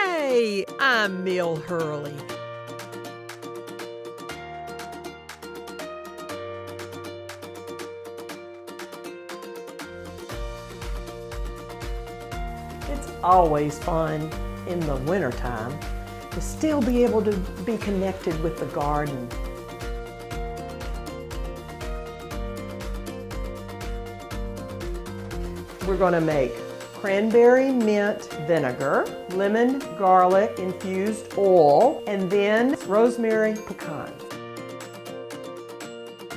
Hey, I'm Mill Hurley. It's always fun in the wintertime to still be able to be connected with the garden. We're going to make cranberry mint vinegar, lemon garlic infused oil, and then rosemary pecan.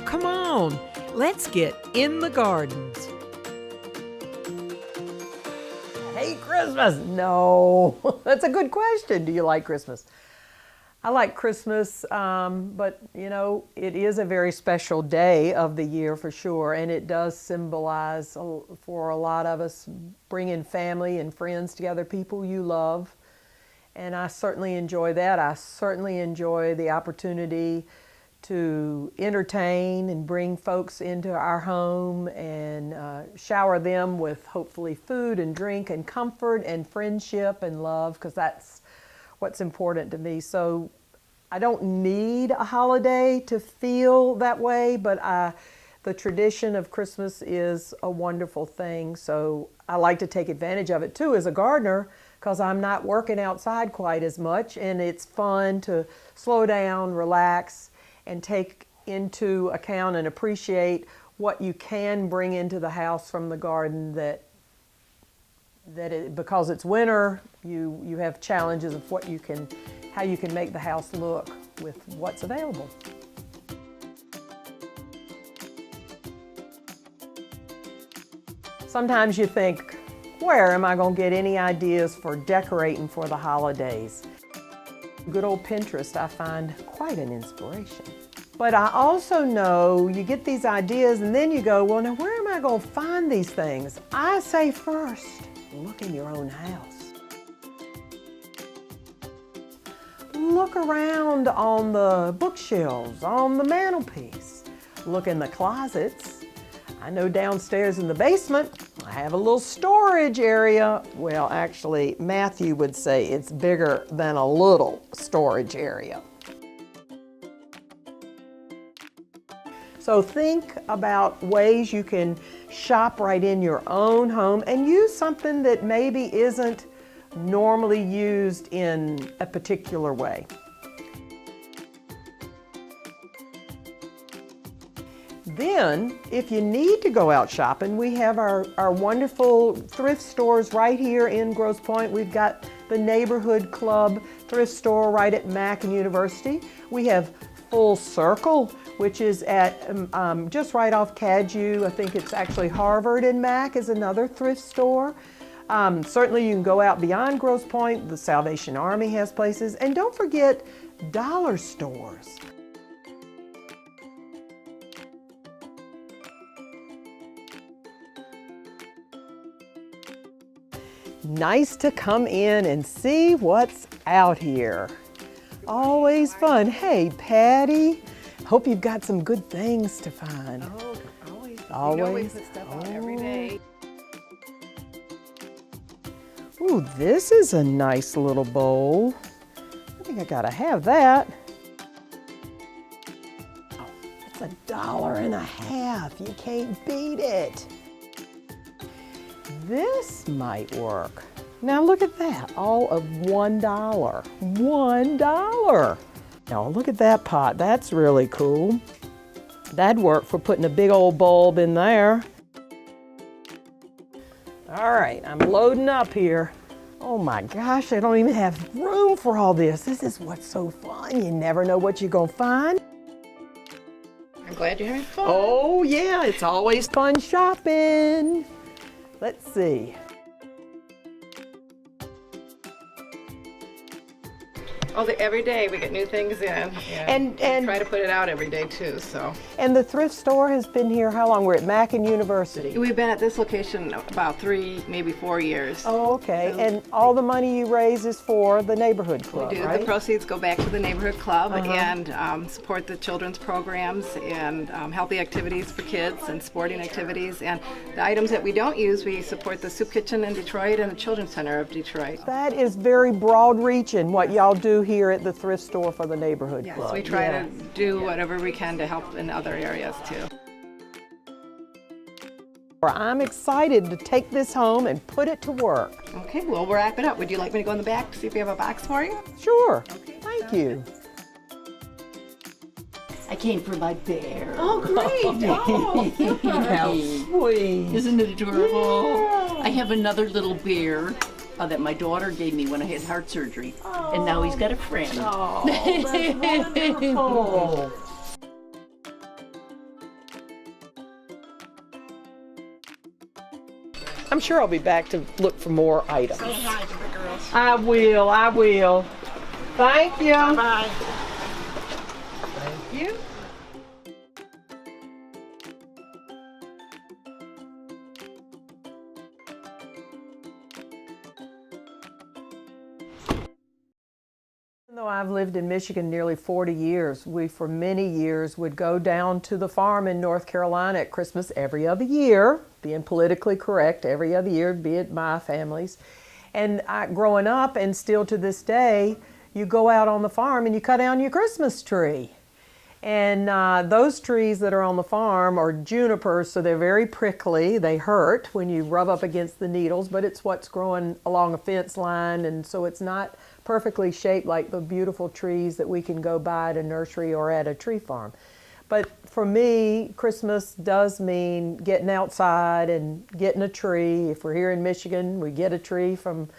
Come on, let's get in the gardens. Hate Christmas? No, that's a good question. Do you like Christmas? I like Christmas, but you know, it is a very special day of the year for sure, and it does symbolize for a lot of us bringing family and friends together, people you love, and I certainly enjoy that. I certainly enjoy the opportunity to entertain and bring folks into our home and shower them with hopefully food and drink and comfort and friendship and love, because that's what's important to me. So I don't need a holiday to feel that way, but the tradition of Christmas is a wonderful thing. So I like to take advantage of it too as a gardener, because I'm not working outside quite as much, and it's fun to slow down, relax, and take into account and appreciate what you can bring into the house from the garden, because it's winter, you have challenges of how you can make the house look with what's available. Sometimes you think, where am I going to get any ideas for decorating for the holidays? Good old Pinterest, I find quite an inspiration. But I also know you get these ideas and then you go, well, now where am I going to find these things? I say first, look in your own house. Look around on the bookshelves, on the mantelpiece. Look in the closets. I know downstairs in the basement, I have a little storage area. Well, actually, Matthew would say it's bigger than a little storage area. So think about ways you can shop right in your own home and use something that maybe isn't normally used in a particular way. Then, if you need to go out shopping, we have our wonderful thrift stores right here in Grosse Pointe. We've got the Neighborhood Club thrift store right at Mack and University. We have Full Circle, which is at just right off Cadue. I think it's actually Harvard and Mack is another thrift store. Certainly you can go out beyond Grosse Pointe. The Salvation Army has places. And don't forget dollar stores. Nice to come in and see what's out here. Always fun. Hey, Patty. Hope you've got some good things to find. Oh, always. Always. You know we put stuff out every day. Ooh, this is a nice little bowl. I think I gotta have that. Oh, it's $1.50. You can't beat it. This might work. Now look at that, all of $1. $1. Now look at that pot, that's really cool. That'd work for putting a big old bulb in there. All right, I'm loading up here. Oh my gosh, I don't even have room for all this. This is what's so fun. You never know what you're gonna find. I'm glad you're having fun. Oh yeah, it's always fun shopping. Let's see. Oh, every day we get new things in. And- we try to put it out every day too, so. And the thrift store has been here how long? We're at Mackin University. We've been at this location about 3, maybe 4 years. Oh, okay. And all the money you raise is for the neighborhood club, We do. right? The proceeds go back to the neighborhood club and support the children's programs and healthy activities for kids and sporting activities. And the items that we don't use, we support the Soup Kitchen in Detroit and the Children's Center of Detroit. That is very broad reaching what y'all do here at the thrift store for the neighborhood Yes, club. we try Yeah. to do whatever we can to help in other areas too. I'm excited to take this home and put it to work. Okay, we'll wrap it up. Would you like me to go in the back to see if we have a box for you? Sure. Thank you. I came for my bear. Oh, great! How sweet. Isn't it adorable? I have another little bear that my daughter gave me when I had heart surgery, and now he's got a friend. Oh, that's wonderful. I'm sure I'll be back to look for more items. Say hi to the girls. I will. Thank you. Bye. Thank you. Even though I've lived in Michigan nearly 40 years, we for many years would go down to the farm in North Carolina at Christmas every other year, being politically correct, every other year, be it my family's. And growing up, and still to this day, you go out on the farm and you cut down your Christmas tree. And those trees that are on the farm are junipers, so they're very prickly. They hurt when you rub up against the needles, but it's what's growing along a fence line, and so it's not perfectly shaped like the beautiful trees that we can go buy at a nursery or at a tree farm. But for me, Christmas does mean getting outside and getting a tree. If we're here in Michigan, we get a tree from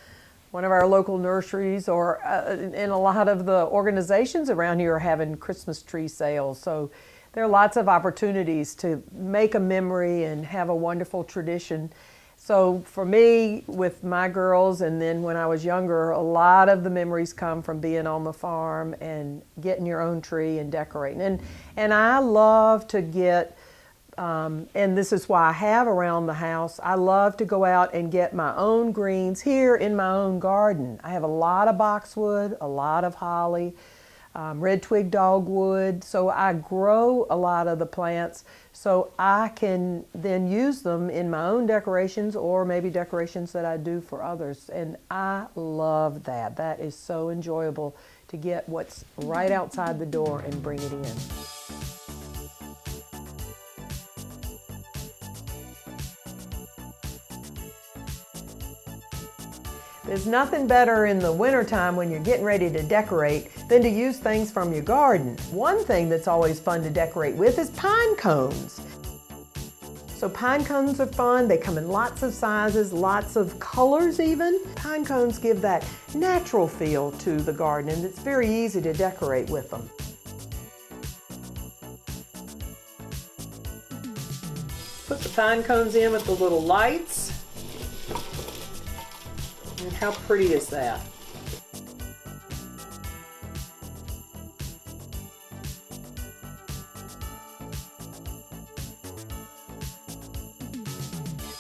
one of our local nurseries, or and a lot of the organizations around here are having Christmas tree sales. So there are lots of opportunities to make a memory and have a wonderful tradition. So for me, with my girls, and then when I was younger, a lot of the memories come from being on the farm and getting your own tree and decorating. And I love to get, and this is why I have around the house, I love to go out and get my own greens here in my own garden. I have a lot of boxwood, a lot of holly, red twig dogwood, so I grow a lot of the plants so I can then use them in my own decorations or maybe decorations that I do for others. And I love that. That is so enjoyable to get what's right outside the door and bring it in. There's nothing better in the wintertime when you're getting ready to decorate than to use things from your garden. One thing that's always fun to decorate with is pine cones. So pine cones are fun. They come in lots of sizes, lots of colors even. Pine cones give that natural feel to the garden, and it's very easy to decorate with them. Put the pine cones in with the little lights. And how pretty is that?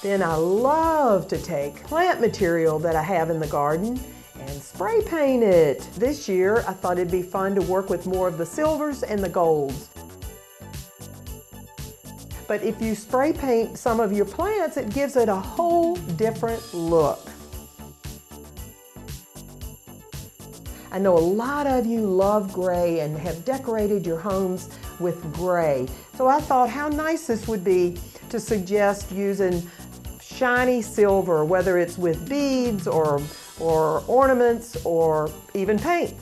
Then I love to take plant material that I have in the garden and spray paint it. This year I thought it'd be fun to work with more of the silvers and the golds. But if you spray paint some of your plants, it gives it a whole different look. I know a lot of you love gray and have decorated your homes with gray. So I thought how nice this would be to suggest using shiny silver, whether it's with beads or ornaments or even paint.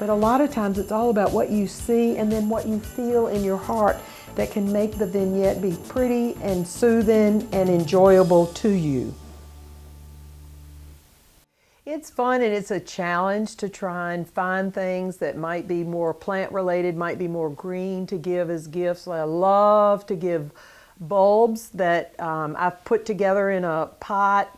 But a lot of times it's all about what you see and then what you feel in your heart that can make the vignette be pretty and soothing and enjoyable to you. It's fun and it's a challenge to try and find things that might be more plant related, might be more green to give as gifts. I love to give bulbs that I've put together in a pot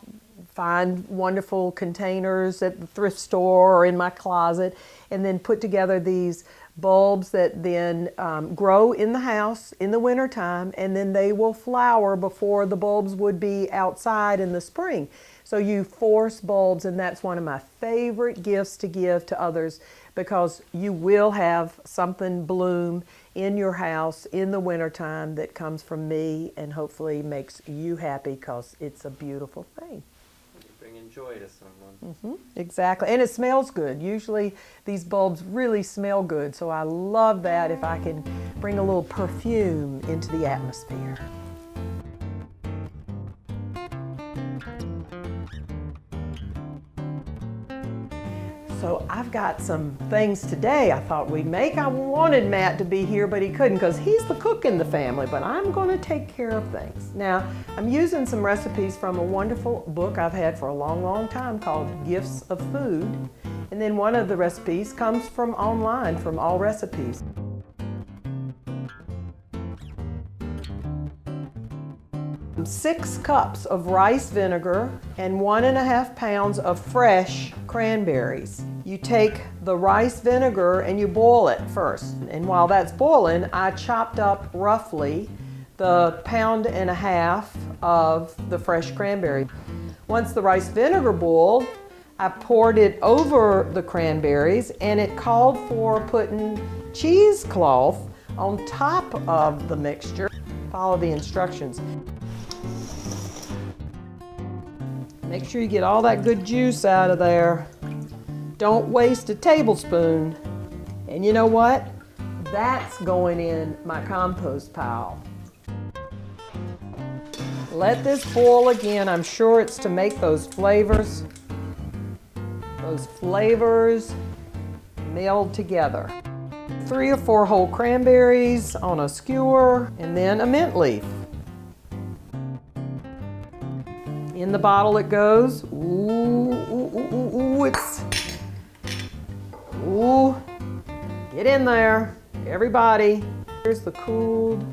find wonderful containers at the thrift store or in my closet, and then put together these bulbs that then grow in the house in the wintertime, and then they will flower before the bulbs would be outside in the spring. So you force bulbs, and that's one of my favorite gifts to give to others, because you will have something bloom in your house in the wintertime that comes from me and hopefully makes you happy, because it's a beautiful thing. You bring joy to someone. Exactly, and it smells good. Usually these bulbs really smell good, so I love that if I can bring a little perfume into the atmosphere. So I've got some things today I thought we'd make. I wanted Matt to be here, but he couldn't because he's the cook in the family, but I'm going to take care of things. Now, I'm using some recipes from a wonderful book I've had for a long, long time called Gifts of Food. And then one of the recipes comes from online, from All Recipes. Six cups of rice vinegar and 1.5 pounds of fresh cranberries. You take the rice vinegar and you boil it first. And while that's boiling, I chopped up roughly the 1.5 pounds of the fresh cranberry. Once the rice vinegar boiled, I poured it over the cranberries, and it called for putting cheesecloth on top of the mixture. Follow the instructions. Make sure you get all that good juice out of there. Don't waste a tablespoon. And you know what? That's going in my compost pile. Let this boil again. I'm sure it's to make those flavors meld together. 3 or 4 whole cranberries on a skewer, and then a mint leaf. In the bottle it goes. Ooh, ooh, ooh, ooh, ooh, ooh. Get in there, everybody. Here's the cooled.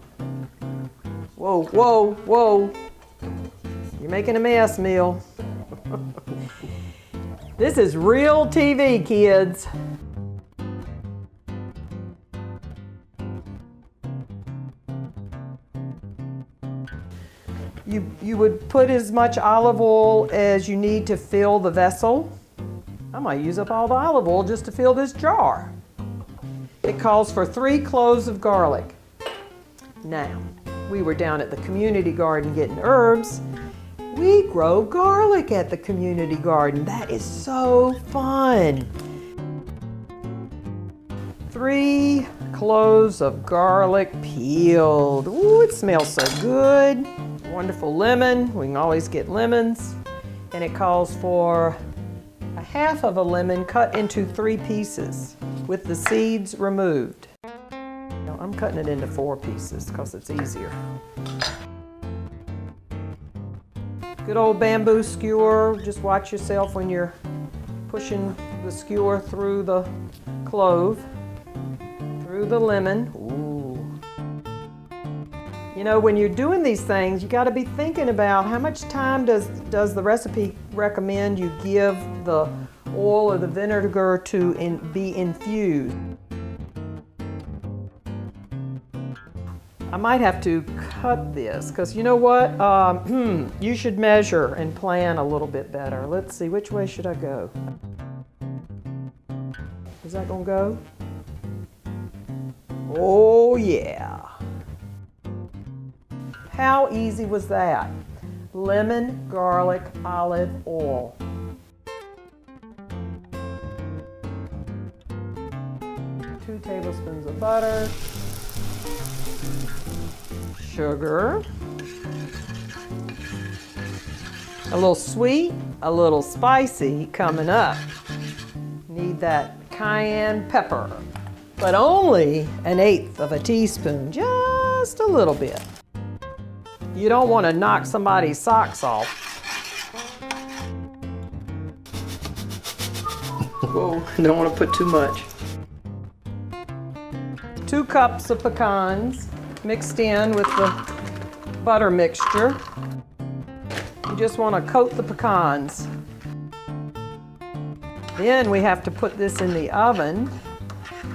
Whoa, whoa, whoa. You're making a mess, Meal. This is real TV, kids. You would put as much olive oil as you need to fill the vessel. I might use up all the olive oil just to fill this jar. It calls for 3 cloves of garlic. Now, we were down at the community garden getting herbs. We grow garlic at the community garden. That is so fun. 3 cloves of garlic peeled. Ooh, it smells so good. Wonderful lemon. We can always get lemons. And it calls for 1/2 of a lemon cut into 3 pieces with the seeds removed. Now, I'm cutting it into 4 pieces because it's easier. Good old bamboo skewer. Just watch yourself when you're pushing the skewer through the clove, through the lemon. Ooh. You know, when you're doing these things, you got to be thinking about how much time does the recipe recommend you give the oil or the vinegar to be infused. I might have to cut this because you know what? You should measure and plan a little bit better. Let's see, which way should I go? Is that gonna go? Oh yeah. How easy was that? Lemon, garlic, olive oil. Two tablespoons of butter. Sugar. A little sweet, a little spicy coming up. Need that cayenne pepper, but only 1/8 of a teaspoon, just a little bit. You don't want to knock somebody's socks off. Whoa, don't want to put too much. 2 cups of pecans mixed in with the butter mixture. You just want to coat the pecans. Then we have to put this in the oven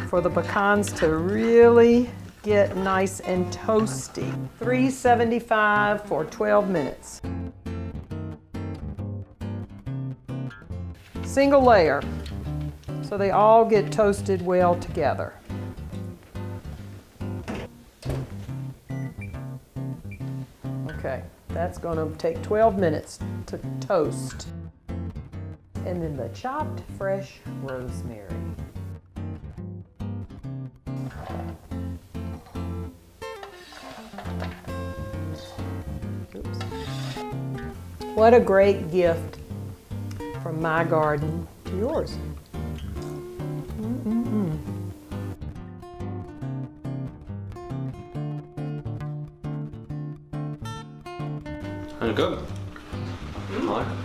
for the pecans to really get nice and toasty. 375 for 12 minutes. Single layer, so they all get toasted well together. Okay, that's going to take 12 minutes to toast. And then the chopped fresh rosemary. Oops. What a great gift from my garden to yours. And good. I like it.